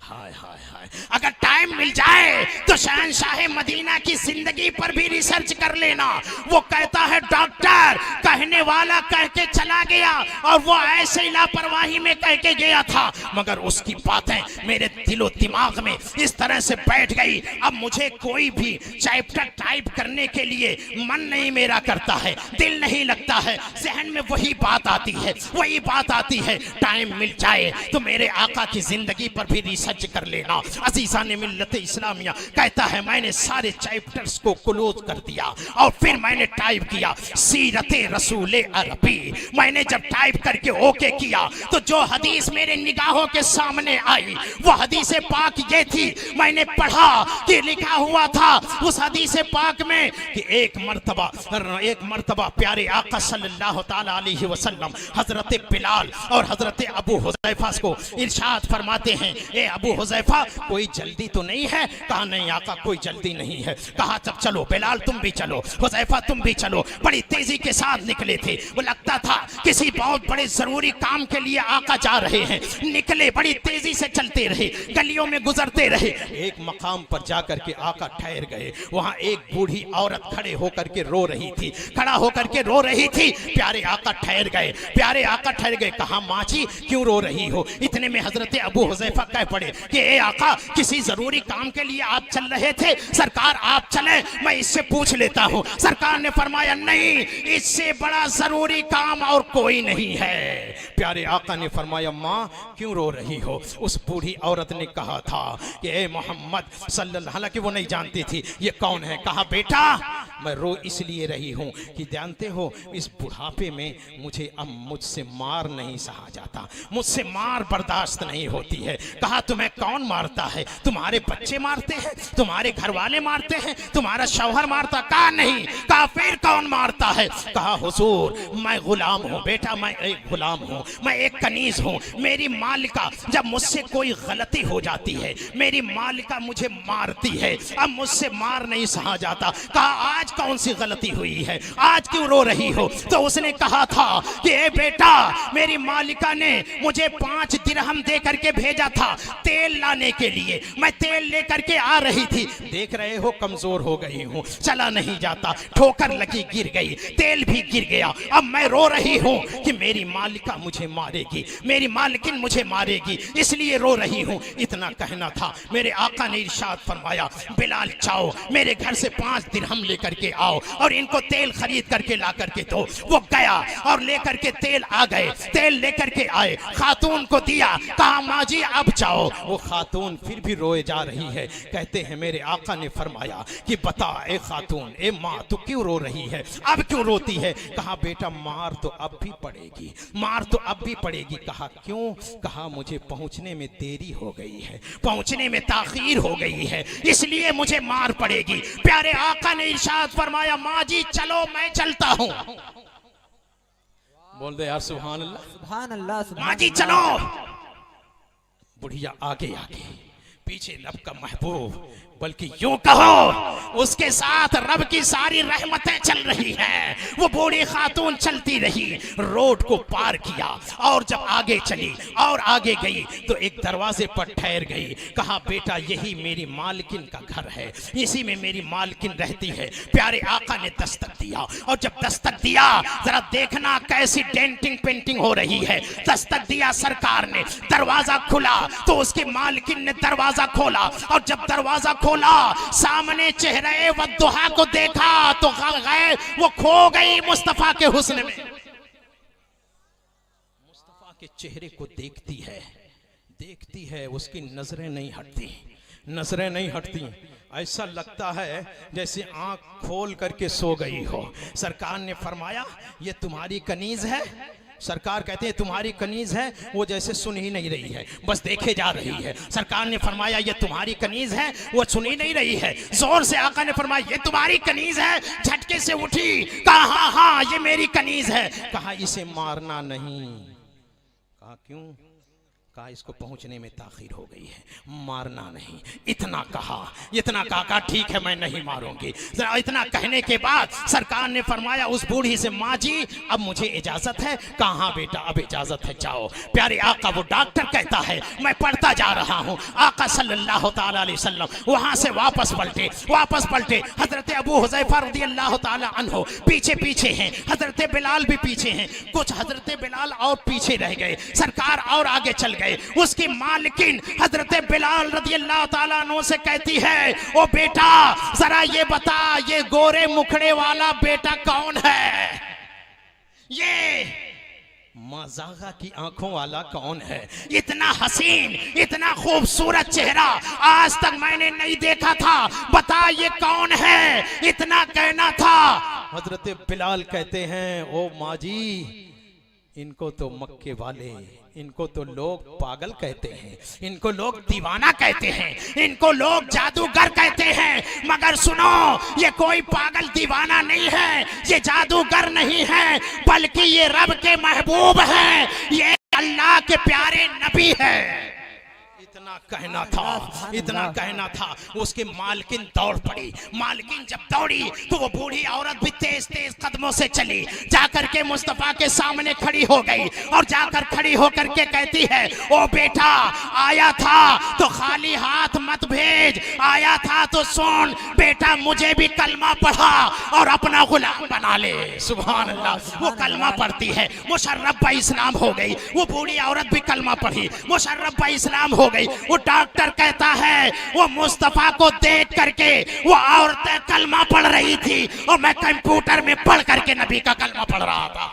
हाय हाय हाय, अगर टाइम मिल जाए तो शहंशाह मदीना की जिंदगी पर भी रिसर्च कर लेना। वो कहता है डॉक्टर कहने वाला कह के चला गया और वो ऐसे लापरवाही में कह के गया था, मगर उसकी बातें मेरे दिलो दिमाग में इस तरह से बैठ गई। अब मुझे कोई भी चैप्टर टाइप करने के लिए मन नहीं मेरा करता है, दिल नहीं लगता है, जहन में वही बात आती है, वही बात आती है। टाइम मिल जाए तो मेरे आका की जिंदगी पर भी रिसर्च कर लेना। अजीजा ने मिल्लत इस्लामिया कहता है मैंने सारे चैप्टर्स को क्लोज कर दिया और फिर मैंने टाइप किया सीरत रसूल अरबी। मैंने जब टाइप करके ओके किया तो जो हदीस मेरे निगाहों के सामने आई वो हदीस पाक ये थी। मैंने पढ़ा कि लिखा हुआ था उस हदीस पाक में कि एक मर्तबा प्यारे आका सल्लल्लाहु ताला अलैहि वसल्लम हजरत बिलाल और हजरत अबू हुज़ैफा को इरशाद फरमाते हैं, ए अबू हुज़ैफा कोई जल्दी तो नहीं है? कहा नहीं आका कोई जल्दी नहीं है। कहा तब चलो बिलाल तुम भी चलो, हुज़ैफा तुम भी चलो। बड़ी तेजी के साथ निकले थे, वो लगता था किसी बहुत बड़े जरूरी काम के लिए आका जा रहे हैं। निकले बड़ी तेजी से चलते रहे, गलियों में गुजरते रहे। एक मकाम पर जाकर के आका ठहर गए। वहां एक बूढ़ी औरत खड़े होकर के रो रही थी, खड़ा होकर के रो रही थी। प्यारे आका ठहर गए, प्यारे आका ठहर गए। कहा माँ जी क्यों रो रही हो? इतने में हजरत अबू हुज़ैफा कह पड़े कि ए आका किसी जरूरी काम के लिए आप चल रहे थे, सरकार आप चले मैं इससे पूछ लेता हूँ। सरकार ने फरमाया नहीं, इससे बड़ा जरूरी काम और कोई नहीं है। प्यारे आका ने फरमाया माँ क्यों रो रही हो? उस बूढ़ी औरत ने कहा था कि ए मोहम्मद सल्लल्लाहु, हालांकि वो नहीं जानती थी ये कौन है। कहा बेटा मैं रो इसलिए रही हूँ कि जानते हो इस बुढ़ापे में मुझसे मार नहीं सहा जाता, मुझसे मार बर्दाश्त नहीं होती है। कहा तुम्हें कौन मारता है? तुम्हारे बच्चे मारते हैं, तुम्हारे घर वाले मारते हैं, तुम्हारा शौहर मारता? कहा नहीं। कहा फिर कौन मारता है? कहा हुजूर मैं गुलाम हूँ बेटा, मैं एक गुलाम हूँ, मैं एक कनीज हूँ। मेरी मालिका जब मुझसे कोई गलती हो जाती है मेरी मालिका मुझे मारती है, अब मुझसे मार नहीं सहा जाता। कहा आज कौन सी गलती हुई है, आज क्यों रो रही हो? तो उसने कहा था कि ए बेटा मेरी मालिका ने मुझे 5 दिरहम दे करके भेजा था तेल लाने के लिए, मैं तेल लेकर के आ रही थी, देख रहे हो कमजोर हो गई हूँ, चला नहीं जाता, ठोकर लगी गिर गई, तेल भी गिर गया। अब मैं रो रही हूँ कि मेरी मालिका मुझे मारेगी, मेरी मालकिन मुझे मारेगी, इसलिए रो रही हूँ। इतना कहना था, मेरे आका ने इरशाद फरमाया बिलाल जाओ मेरे घर से 5 दिरहम लेकर के आओ और इनको तेल खरीद करके ला करके दो। वो गया और लेकर के तेल आ गए, तेल लेकर के आए, खातून को दिया, कहा माँ जी अब जाओ। वो खातून फिर भी रोए जा रही है। कहते हैं मेरे आका ने फरमाया कि बता ए खातून, ए माँ तू क्यों रो रही है, अब क्यों रोती है? कहा बेटा मार तो अब भी पड़ेगी, मार तो अब भी पड़ेगी। कहा क्यों? कहा मुझे पहुंचने में देरी हो गई है, पहुंचने में ताखीर हो गई है, इसलिए मुझे मार पड़ेगी। प्यारे आका ने इरशाद फरमाया माँ जी चलो मैं चलता हूँ। बोल दे यार सुभान अल्लाह, सुभान अल्लाह, माँ जी चलो। बुढ़िया आगे आगे, पीछे रब का महबूब, बल्कि यूं कहो उसके साथ रब की सारी रहमतें चल रही हैं। वो बूढ़ी खातून चलती रही, रोड को पार किया और जब आगे चली और आगे गई तो एक दरवाजे पर ठहर गई। कहा बेटा यही मेरी मालकिन का घर है, इसी में मेरी मालकिन रहती है। प्यारे आका ने दस्तक दिया और जब दस्तक दिया जरा देखना कैसी डेंटिंग पेंटिंग हो रही है। दस्तक दिया सरकार ने, दरवाजा खुला तो उसकी मालकिन ने दरवाजा खोला और जब दरवाजा खोला सामने चेहरे वद्दुहा को देखा तो गए वो खो गई मुस्तफा के हुस्न में। मुस्तफा के चेहरे को देखती है उसकी नजरें नहीं हटती, नजरें नहीं हटती। ऐसा लगता है जैसे आंख खोल करके सो गई हो। सरकार ने फरमाया ये तुम्हारी कनीज है। सरकार कहते हैं तुम्हारी कनीज है, वो जैसे सुन ही नहीं रही है, बस देखे जा रही है। सरकार ने फरमाया ये तुम्हारी कनीज है, वो सुन ही नहीं रही है। जोर से आका ने फरमाया ये तुम्हारी कनीज है। झटके से उठी, कहा हाँ हाँ ये मेरी कनीज है। कहा इसे मारना नहीं। कहा क्यों? कहा इसको पहुंचने में ताखीर हो गई है, मारना नहीं। इतना कहा ठीक है मैं नहीं मारूंगी। इतना कहने के बाद सरकार ने फरमाया उस बूढ़ी से, माँ जी अब मुझे इजाजत है। कहा बेटा अब इजाजत है, जाओ। प्यारे आका, वो डॉक्टर कहता है मैं पढ़ता जा रहा हूँ। आका सल्लल्लाहु ताला अलैहि वसल्लम वहां से वापस पलटे। हजरत अबू हुज़ैफा रज़ियल्लाहु ताला अन्हु पीछे हैं, हजरत बिलाल भी पीछे हैं, कुछ हजरत बिलाल और पीछे रह गए, सरकार और आगे चल गए। उसकी मालकिन हजरत बिलाल रज़ियल्लाहु ताला अन्हु से कहती है, ओ बेटा जरा ये बता, ये गोरे मुखड़े वाला बेटा कौन है? ये मजागा की आंखों वाला कौन है? इतना हसीन, इतना खूबसूरत चेहरा आज तक मैंने नहीं देखा था, बता ये कौन है? इतना कहना था। हजरत बिलाल कहते हैं, ओ माँ जी इनको तो मक्के वाले, इनको तो लोग पागल कहते हैं, इनको लोग दीवाना कहते हैं, इनको लोग जादूगर कहते हैं, मगर सुनो ये कोई पागल दीवाना नहीं है, ये जादूगर नहीं है, बल्कि ये रब के महबूब है, ये अल्लाह के प्यारे नबी है। इतना कहना था। उसके मालकिन दौड़ पड़ी। मालकिन जब दौड़ी तो वो बूढ़ी औरत भी तेज कदमों से चली, जाकर के मुस्तफा के सामने खड़ी हो गई और जाकर खड़ी होकर के कहती है, ओ बेटा आया था तो खाली हाथ मत भेज, आया था तो सुन बेटा, मुझे भी कलमा पढ़ा और अपना गुलाम बना ले। सुभान अल्लाह। वो कलमा पढ़ती है, मुशर्रफ बा इस्लाम हो गई। वो बूढ़ी औरत भी कलमा पढ़ी, मुशर्रफ बा इस्लाम हो गई। वो डॉक्टर कहता है वो मुस्तफा को देख करके वो औरतें कलमा पढ़ रही थी और मैं कंप्यूटर में पढ़ करके नबी का कलमा पढ़ रहा था।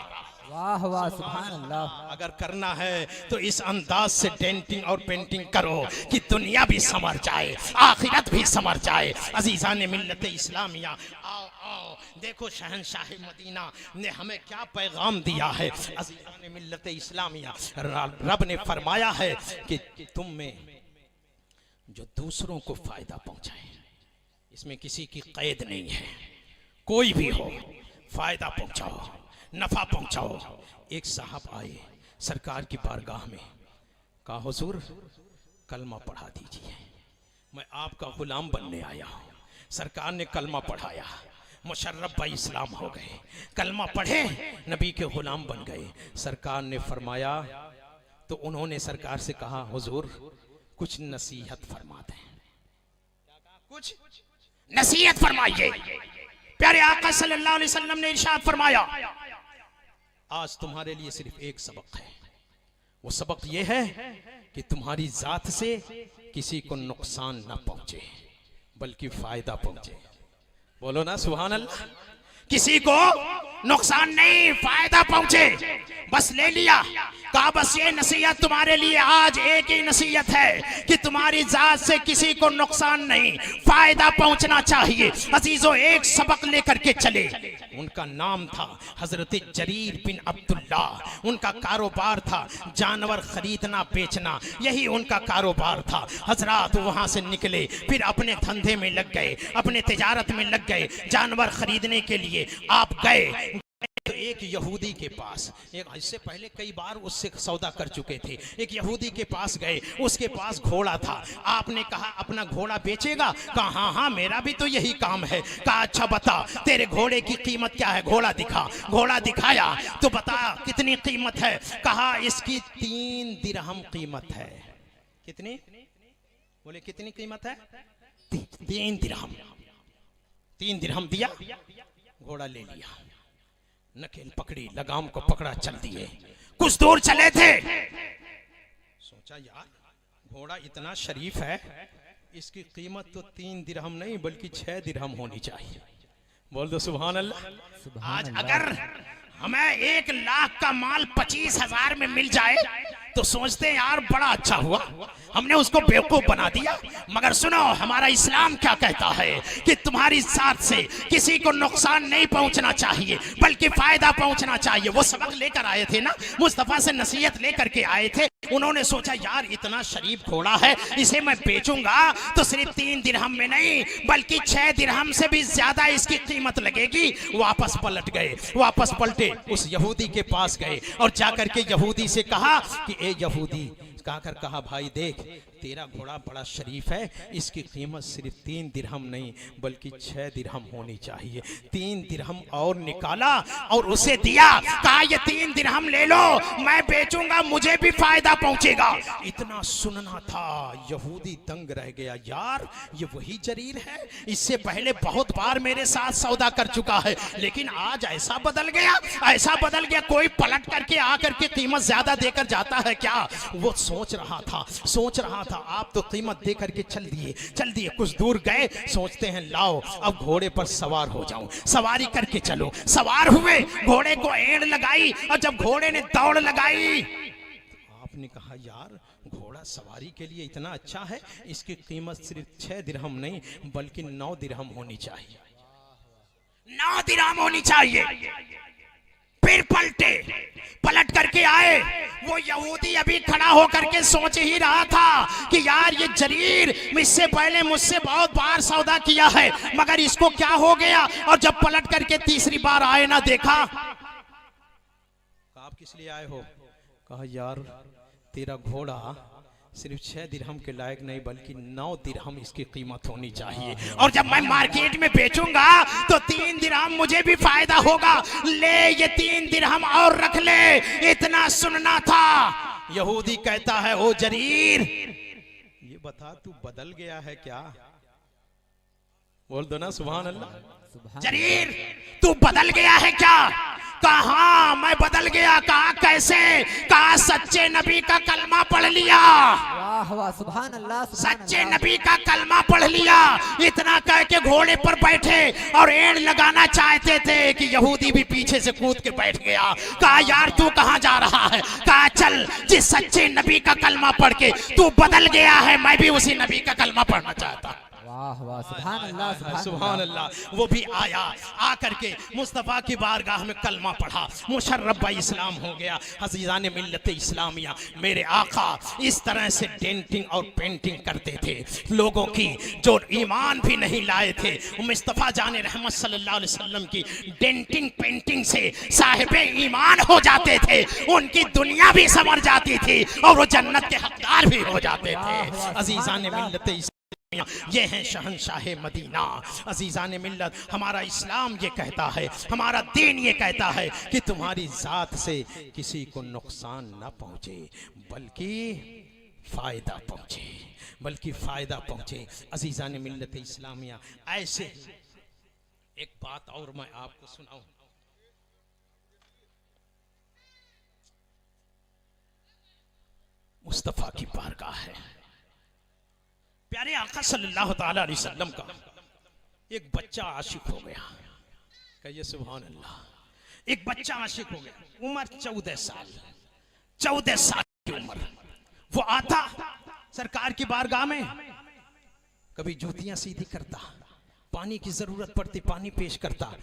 वाह वाह सुभान अल्लाह। अगर करना है तो इस अंदाज से डेंटिंग और पेंटिंग करो कि दुनिया भी संवर जाए, आखिरत भी संवर जाए। अजीजान मिल्लत इस्लामिया, आओ आओ देखो शहंशाह मदीना ने हमें क्या पैगाम दिया है। अजीजान मिल्लत इस्लामिया, रब ने फरमाया है कि तुम में जो दूसरों को फायदा पहुंचाए, इसमें किसी की कैद नहीं है, कोई भी हो फायदा पहुंचाओ, नफा पहुंचाओ। एक साहब आए सरकार की बारगाह में, कहा हुजूर कलमा पढ़ा दीजिए, मैं आपका गुलाम बनने आया हूं। सरकार ने कलमा पढ़ाया, मुशर्रफ भाई इस्लाम हो गए, कलमा पढ़े, नबी के गुलाम बन गए। सरकार ने फरमाया तो उन्होंने सरकार से कहा हुजूर कुछ नसीहत फरमा दें, कुछ नसीहत फरमाइए। प्यारे आका सल्लल्लाहु अलैहि वसल्लम ने इरशाद फरमाया, आज तुम्हारे लिए सिर्फ एक सबक है, वो सबक ये है कि तुम्हारी जात से किसी को नुकसान ना पहुंचे बल्कि फायदा पहुंचे। बोलो ना सुभान अल्लाह। किसी को नुकसान नहीं, फायदा पहुंचे, बस ले लिया। कहा बस ये नसीहत तुम्हारे लिए आज एक ही नसीहत है कि तुम्हारी जात से किसी को नुकसान नहीं, फायदा पहुंचना चाहिए। अजीजों एक सबक लेकर के चले। उनका नाम था हजरत जरीर बिन अब्दुल्ला। उनका कारोबार था जानवर खरीदना बेचना, यही उनका कारोबार था। हजरात वहां से निकले, फिर अपने धंधे में लग गए, अपने तिजारत में लग गए। जानवर खरीदने के लिए आप गए तो एक यहूदी के पास, एक इससे पहले कई बार उससे सौदा कर चुके थे, एक यहूदी के पास गए, उसके पास घोड़ा था। आपने कहा अपना घोड़ा बेचेगा? कहा हाँ हाँ मेरा भी तो यही काम है। कहा अच्छा बता तेरे घोड़े की कीमत क्या है? घोड़ा दिखा। घोड़ा दिखाया तो बता कितनी कीमत है? कहा इसकी 3 दिरहम कीमत है। कितनी? बोले कितनी कीमत है? 3 दिरहम। 3 दिरहम दिया, घोड़ा ले लिया, नकेल पकड़ी, लगाम को पकड़ा, चल दिए। कुछ दूर चले थे, सोचा यार घोड़ा इतना शरीफ है, इसकी कीमत तो 3 दिरहम नहीं बल्कि 6 दिरहम होनी चाहिए। बोल दो सुभान अल्लाह। आज अगर हमें 1 लाख का माल 25,000 में मिल जाए तो सोचते हैं यार बड़ा अच्छा हुआ, हमने उसको बेवकूफ बना दिया। मगर सुनो हमारा इस्लाम क्या कहता है कि तुम्हारी साथ से किसी को नुकसान नहीं पहुंचना चाहिए बल्कि फायदा पहुंचना चाहिए। वो सबक लेकर आए थे ना, मुस्तफा से नसीहत लेकर के आए थे। उन्होंने सोचा यार इतना शरीफ घोड़ा है, इसे मैं बेचूंगा तो सिर्फ 3 दिरहम में नहीं बल्कि 6 दिरहम से भी ज्यादा इसकी कीमत लगेगी। वापस पलट गए, वापस पलटे, उस यहूदी के पास गए और जाकर के यहूदी से कहा कि ए यहूदी मुस्कुराकर कहा, भाई देख तेरा घोड़ा बड़ा शरीफ है, इसकी कीमत सिर्फ 3 दिरहम नहीं बल्कि 6 दिरहम होनी चाहिए। 3 दिरहम और निकाला और उसे दिया, कहा ये 3 दिरहम ले लो, मैं बेचूंगा, मुझे भी फायदा पहुंचेगा। इतना सुनना था, यहूदी दंग रह गया, यार ये वही जरीर है, इससे पहले बहुत बार मेरे साथ सौदा कर चुका है, लेकिन आज ऐसा बदल गया, ऐसा बदल गया, कोई पलट करके आकर के कीमत ज्यादा देकर जाता है क्या? वो सोच रहा था। आप तो कीमत दे करके चल दिए, कुछ दूर गए, सोचते हैं लाओ अब घोड़े पर सवार हो जाऊं, सवारी करके चलो। सवार हुए, घोड़े को एड़ लगाई, और जब घोड़े ने दौड़ लगाई, आपने कहा यार घोड़ा सवारी के लिए इतना अच्छा है, इसकी कीमत सिर्फ 6 दिरहम नहीं बल्कि 9 दिरहम होनी चाहिए, 9 दिरहम होनी चाहिए। फिर पलट करके आए, वो यहूदी अभी खड़ा होकर के सोच ही रहा था कि यार ये जरीर इससे पहले मुझसे बहुत बार सौदा किया है, मगर इसको क्या हो गया? और जब पलट करके तीसरी बार आए ना, देखा, आप किस लिए आए हो? कहा यार तेरा घोड़ा सिर्फ 6 दिरहम के लायक नहीं बल्कि 9 दिरहम इसकी कीमत होनी चाहिए, और जब मैं मार्केट में बेचूंगा तो 3 दिरहम मुझे भी फायदा होगा, ले ये 3 दिरहम और रख ले। इतना सुनना था। यहूदी कहता है, ओ जरीर ये बता तू बदल गया है क्या? बोल दो ना सुभान अल्लाह। जरीर तू बदल गया है क्या? कहा मैं बदल गया। कहा कैसे? कहा सच्चे नबी का कलमा पढ़ लिया। वाह वाह सुभान अल्लाह। सच्चे नबी का कलमा पढ़ लिया। इतना कह के घोड़े पर बैठे और एड़ लगाना चाहते थे कि यहूदी भी पीछे से कूद के बैठ गया। कहा यार तू कहां जा रहा है? कहा चल, जिस सच्चे नबी का कलमा पढ़ के तू बदल गया है, मैं भी उसी नबी का कलमा पढ़ना चाहता। वाह वाह सुभान अल्लाह सुभान अल्लाह। वो भी आया, आकर के मुस्तफ़ा की बारगाह में कलमा पढ़ा, मुशर्रफ इस्लाम हो गया। हज़ीज़ान मिल्लत इस्लामिया, मेरे आका इस तरह से डेंटिंग और पेंटिंग करते थे लोगों की जो ईमान भी नहीं लाए थे। मुस्तफ़ा जान रहमत सल्लल्लाहु अलैहि वसल्लम की डेंटिंग पेंटिंग से साहिब ईमान हो जाते थे, उनकी दुनिया भी संवर जाती थी और वो जन्नत के हकदार भी हो जाते थे। अज़ीज़ान मिल्लत ये है शहंशाह मदीना। अजीज़ान मिल्लत, हमारा इस्लाम ये कहता है, हमारा दीन ये कहता है कि तुम्हारी जात से किसी को नुकसान ना पहुंचे बल्कि फायदा पहुंचे, बल्कि फायदा पहुंचे। अजीज़ान मिल्लत इस्लामिया, ऐसे एक बात और मैं आपको सुनाऊं। मुस्तफ़ा की बारगाह है, प्यारे आका सल्लल्लाहु ताला अलैहि वसल्लम का एक बच्चा आशिक हो गया। कहिए सुभान अल्लाह। एक बच्चा आशिक हो गया, उम्र 14 साल, 14 साल की उम्र। वो आता सरकार की बारगाह में, कभी जूतियां सीधी करता, पानी की जरूरत पड़ती पानी पेश करता।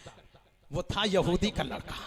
वो था यहूदी का लड़का,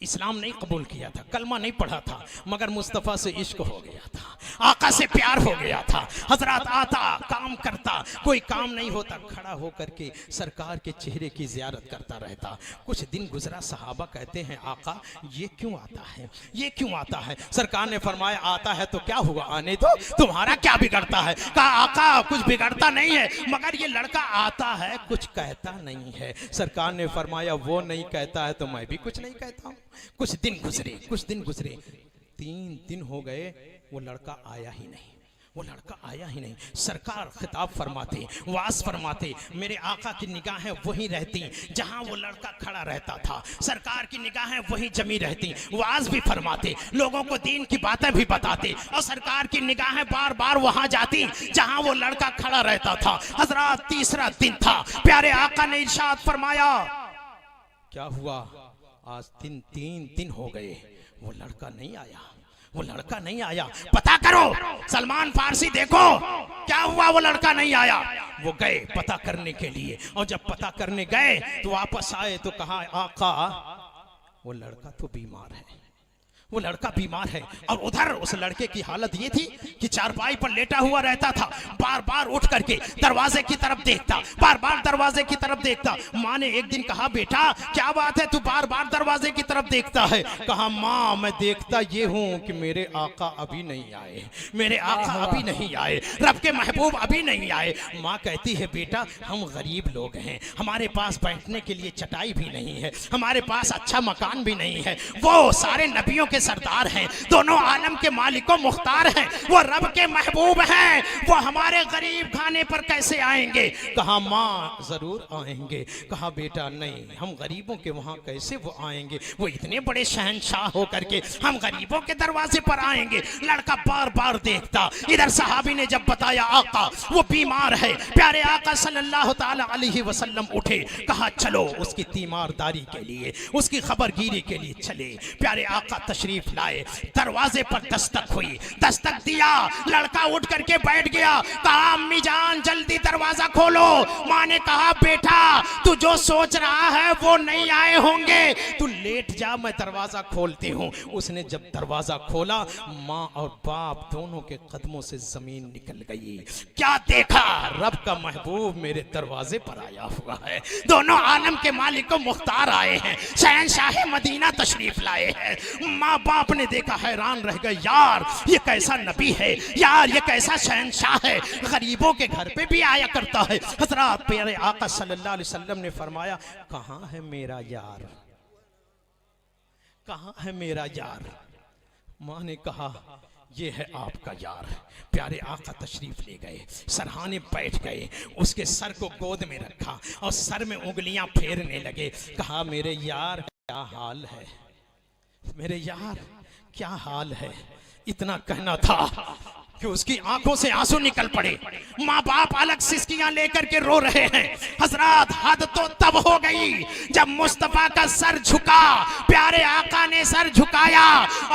इस्लाम नहीं कबूल किया था, कलमा नहीं पढ़ा था, मगर मुस्तफ़ा से इश्क हो गया था, आका से प्यार हो गया था। हजरत आता, काम करता, कोई काम नहीं होता, खड़ा होकर के सरकार के चेहरे की ज़ियारत करता रहता। कुछ दिन गुजरा, सहाबा कहते हैं आका ये क्यों आता है, ये क्यों आता है? सरकार ने फरमाया आता है तो क्या हुआ, आने दो, तुम्हारा क्या बिगड़ता है? कहा आका कुछ बिगड़ता नहीं है, मगर ये लड़का आता है कुछ कहता नहीं है। सरकार ने फरमाया वो नहीं कहता है तो मैं भी कुछ नहीं कहता हूँ। कुछ दिन गुजरे, 3 दिन हो गए, वो लड़का आया ही नहीं, वो लड़का आया ही नहीं। सरकार खिताब फरमाते, वास फरमाते, मेरे आका की निगाहें वहीं रहती जहां वो लड़का खड़ा रहता था, सरकार की निगाहें वहीं जमी रहती, वास भी फरमाते, लोगों को दीन की बातें भी बताते, और सरकार की निगाहें बार बार वहां जाती जहां वो लड़का खड़ा रहता था। हजरत तीसरा दिन था, प्यारे आका ने इरशाद फरमाया, क्या हुआ? आज 3 दिन हो गए, वो लड़का नहीं आया, वो लड़का नहीं आया, पता करो, सलमान फारसी देखो क्या हुआ, वो लड़का नहीं आया। वो गए पता करने के लिए, और जब पता करने गए तो वापस आए तो कहा आका वो लड़का तो बीमार है, वो लड़का बीमार है और उधर उस लड़के की हालत ये थी कि चारपाई पर लेटा हुआ रहता था, बार बार उठ करके दरवाजे की तरफ देखता, बार बार दरवाजे की तरफ देखता। माँ ने एक दिन कहा, बेटा क्या बात है, तू बार बार दरवाजे की तरफ देखता है? कहा, माँ मैं देखता ये हूँ कि मेरे आका अभी नहीं आए, मेरे आका अभी नहीं आए, रब के महबूब अभी नहीं आए। माँ कहती है, बेटा हम गरीब लोग हैं, हमारे पास बैठने के लिए चटाई भी नहीं है, हमारे पास अच्छा मकान भी नहीं है। वो सारे नबियों के सरदार हैं, दोनों आलम के मालिको मुख्तार हैं, वो रब के महबूब हैं, वो हमारे गरीब खाने पर कैसे आएंगे? कहा, माँ जरूर आएंगे। कहा, बेटा नहीं, हम गरीबों के वहां कैसे वो आएंगे, वो इतने बड़े शहंशाह होकर के हम गरीबों के दरवाजे पर आएंगे। लड़का बार बार देखता। इधर सहाबी ने जब बताया आका वो बीमार है, प्यारे आका सल्लल्लाहु ताला अलैहि वसल्लम उठे, कहा चलो उसकी तीमारदारी के लिए, उसकी खबरगिरी के लिए चले। प्यारे आका तशरीफ लाए, दरवाजे पर दस्तक हुई, दस्तक दिया, लड़का उठ करके बैठ गया। कहा, अम्मी जान जल्दी दरवाजा खोलो। माँ ने कहा, बेटा तू जो सोच रहा है वो नहीं आए होंगे, तू लेट जा, मैं दरवाजा खोलती हूँ। उसने जब दरवाजा खोला, माँ और बाप दोनों के कदमों से जमीन निकल गई। क्या देखा? रब का महबूब मेरे दरवाजे पर आया हुआ है, दोनों आलम के मालिक मुख्तार आए हैं, शहंशाह मदीना तशरीफ लाए हैं। माँ बाप ने देखा, हैरान रह गए, यार ये कैसा नबी है, यार ये कैसा शहंशाह है, गरीबों के घर पे भी आया करता है। हजरत प्यारे आका सल्लल्लाहु अलैहि वसल्लम ने फरमाया, कहाँ है मेरा यार, कहाँ है मेरा यार? माँ ने कहा, ये है आपका यार। प्यारे आका तशरीफ ले गए, सरहाने बैठ गए, उसके सर को गोद में रखा और सर में उंगलियां फेरने लगे। कहा, मेरे यार क्या हाल है, मेरे यार क्या हाल है? इतना कहना था कि उसकी आंखों से आंसू निकल पड़े। माँ बाप अलग सिसकियां लेकर के रो रहे हैं। हजरत हद तो तब हो गई जब मुस्तफा का सर झुका, प्यारे आका ने सर झुकाया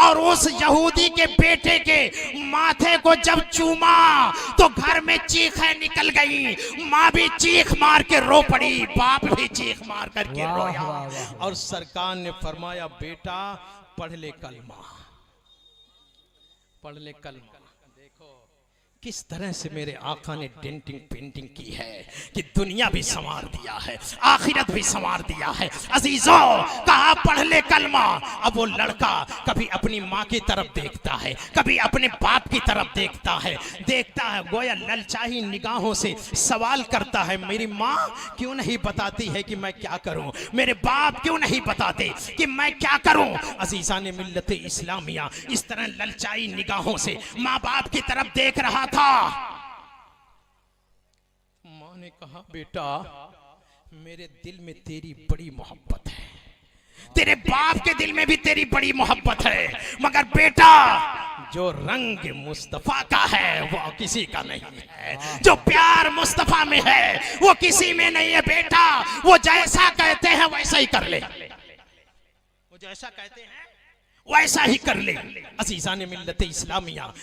और उस यहूदी के बेटे के माथे को जब चूमा तो घर में चीखें निकल गई। माँ भी चीख मार के रो पड़ी, बाप भी चीख मार करके रोया। और सरकार ने फरमाया, बेटा पढ़ ले कलमा, पढ़ ले कलमा। किस तरह से मेरे आका ने डेंटिंग पेंटिंग की है कि दुनिया भी संवार दिया है, आखिरत भी संवार दिया है। अजीजों, कहा पढ़ ले कलमा। अब वो लड़का कभी अपनी माँ की तरफ देखता है, कभी अपने बाप की तरफ देखता है, गोया ललचाही निगाहों से सवाल करता है, मेरी माँ क्यों नहीं बताती है कि मैं क्या करूं, मेरे बाप क्यों नहीं बताते कि मैं क्या करूं। अजीजा ने मिल्लत इस्लामिया इस तरह ललचाई निगाहों से माँ बाप की तरफ देख रहा था। माँ ने कहा, बेटा मेरे दिल में तेरी बड़ी मोहब्बत है, तेरे बाप के दिल में भी तेरी बड़ी मोहब्बत है, मगर बेटा जो रंग मुस्तफा का है वो किसी का नहीं है, जो प्यार मुस्तफा में है वो किसी में नहीं है। बेटा वो जैसा कहते हैं वैसा ही कर ले, वो जैसा कहते हैं वैसा ही कर ले। अजीजा ने मिल्लत इस्लामिया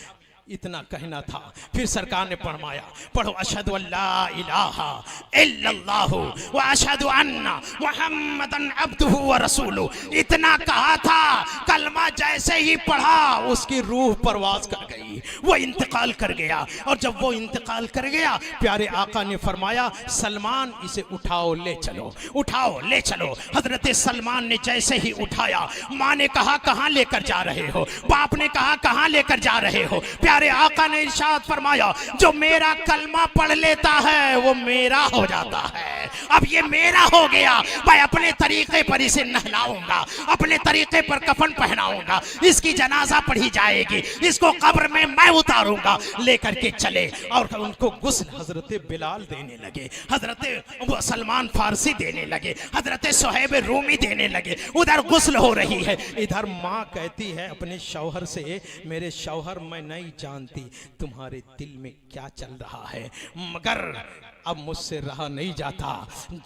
इतना कहना था। फिर सरकार ने फरमाया, पढ़ो अशहदु अल्ला इलाहा इल्लल्लाहु व अशहदु अन्ना मुहम्मदन अब्दुहु व रसूलुहु। इतना कहा था, कलमा जैसे ही पढ़ा उसकी रूह परवाज कर गई, वो इंतकाल कर गया। और जब वो इंतकाल कर गया, प्यारे आका ने फरमाया, सलमान इसे उठाओ ले चलो, उठाओ ले चलो। हजरत सलमान ने जैसे ही उठाया, माँ ने कहा, कहाँ लेकर जा रहे हो? बाप ने कहा, कहाँ लेकर जा रहे हो? प्यारे आका ने इरशाद फरमाया, जो मेरा कलमा पढ़ लेता है वो मेरा हो जाता है। अब ये मेरा हो गया, मैं अपने तरीके पर इसे नहलाऊंगा, अपने तरीके पर कफन पहनाऊंगा, इसकी जनाजा पढ़ी जाएगी, इसको कब्र में मैं उतारूंगा। लेकर के चले और उनको गुस्ल हजरत बिलाल देने लगे, हजरत सलमान फारसी देने लगे, हजरत सुहैब रूमी देने लगे। उधर गुस्ल हो रही है, इधर माँ कहती है अपने शौहर से, मेरे शौहर मैं नहीं जानती तुम्हारे दिल में क्या चल रहा है, मगर अब मुझसे रहा नहीं जाता।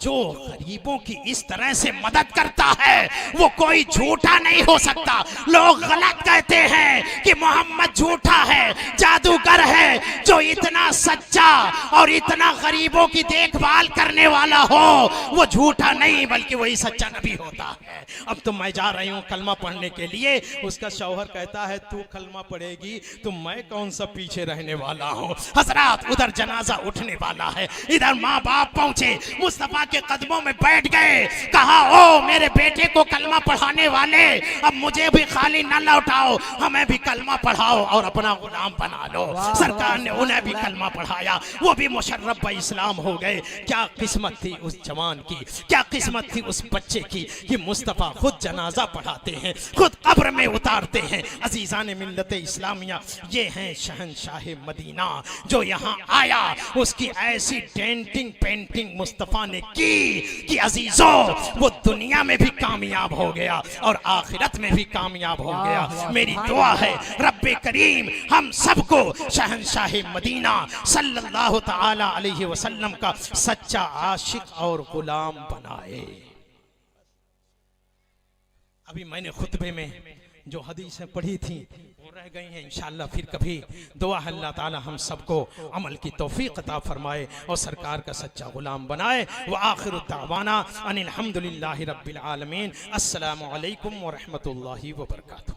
जो गरीबों की इस तरह से मदद करता है वो कोई झूठा नहीं हो सकता। लोग गलत कहते हैं कि मोहम्मद झूठा है, जादूगर है। जो इतना सच्चा और इतना गरीबों की देखभाल करने वाला हो वो झूठा नहीं बल्कि वही सच्चा नबी होता है। अब तो मैं जा रही हूँ कलमा पढ़ने के लिए। उसका शौहर कहता है तू कलमा पढ़ेगी तो मैं कौन सा पीछे रहने वाला हूँ। हजरात उधर जनाजा उठने वाला है, इधर माँ बाप पहुंचे, मुस्तफा के कदमों में बैठ गए। कहा ओ मेरे बेटे को कलमा पढ़ाने वाले, अब मुझे भी खाली न लौटाओ, हमें भी कलमा पढ़ाओ और अपना गुलाम बना लो। सरकार ने उन्हें भी कलमा पढ़ाया, वो भी मुशर्रफ इस्लाम हो गए। क्या किस्मत थी उस जवान की, क्या किस्मत थी उस बच्चे की कि मुस्तफा खुद जनाजा पढ़ाते हैं, खुद कब्र में उतारते हैं। अजीजान मिल्लत इस्लामिया, ये हैं शहंशाह मदीना जो यहाँ आया। उसकी ऐसी डेंटिंग पेंटिंग मुस्तफा ने की कि अजीजों वो दुनिया में भी कामयाब हो गया और आखिरत में भी कामयाब हो गया। मेरी दुआ है रब्बे करीम हम सबको शहंशाह मदीना सल्लल्लाहु ताला अलैहि वसल्लम का सच्चा आशिक और गुलाम बनाए। अभी मैंने खुतबे में जो हदीसें पढ़ी थी वो रह गई हैं, इंशाअल्लाह फिर कभी दुआ है अल्लाह ताला हम सबको अमल की तौफीक अता फरमाए और सरकार का सच्चा गुलाम बनाए। व आखिरु दावाना अनिल हम्दुलिल्लाहि रब्बिल आलमीन। अस्सलामु अलैकुम व रहमतुल्लाहि व बरकातुहू।